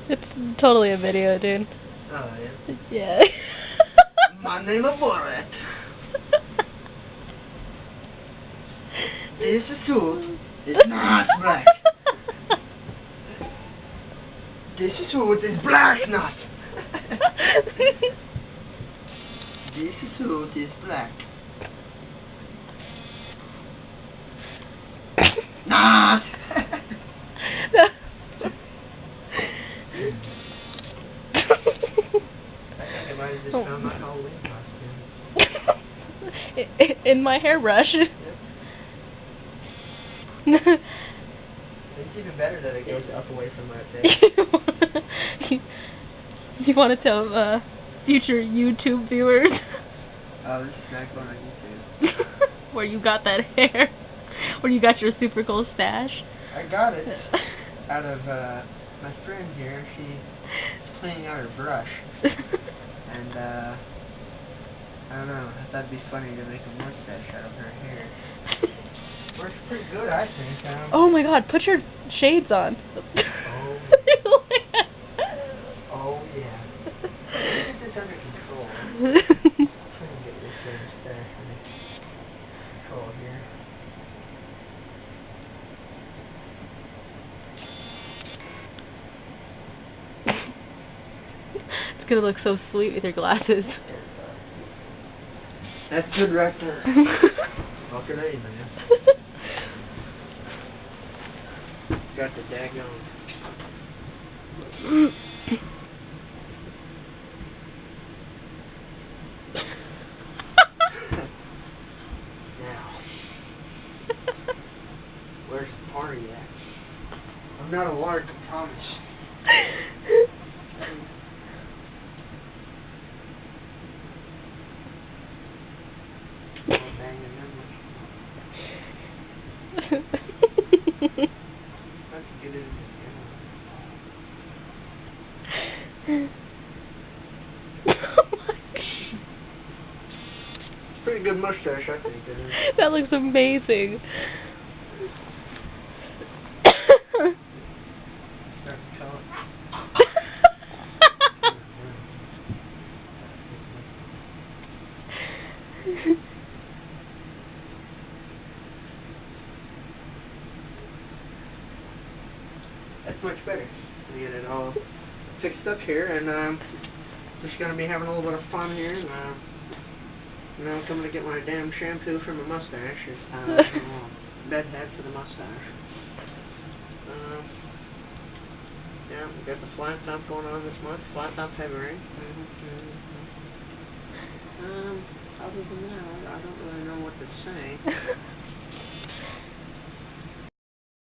It's totally a video, dude. Oh, yeah? Yeah. My name is Borat. This suit is not black. This suit is black, not. This suit is black. Not. I might have just found my Halloween costume. In my hairbrush. Yep. It's even better that it goes up away from my face. You want to tell future YouTube viewers Oh, this is not going on YouTube. where you got that hair? Where you got your super cool stash? I got it out of my friend here. She's cleaning out her brush. And I don't know, I thought it'd be funny to make a mustache out of her hair. Works pretty good, I think. Oh my god, put your shades on. Oh yeah. Get this under control. Try and get this mustache under control here. It's gonna look so sweet with your glasses. That's good right there. Fucking A, man. Got the daggone. Now. Where's the party at? I'm not a lark, I promise. Let's get it in Pretty good mustache, I think. That looks amazing. That's much better. We get it all fixed up here, and just gonna be having a little bit of fun here, and I'm coming to get my damn shampoo for my mustache. It's bed head for the mustache. Yeah, we got the flat top going on this month. Flat top February. Other than that, I don't really know what to say.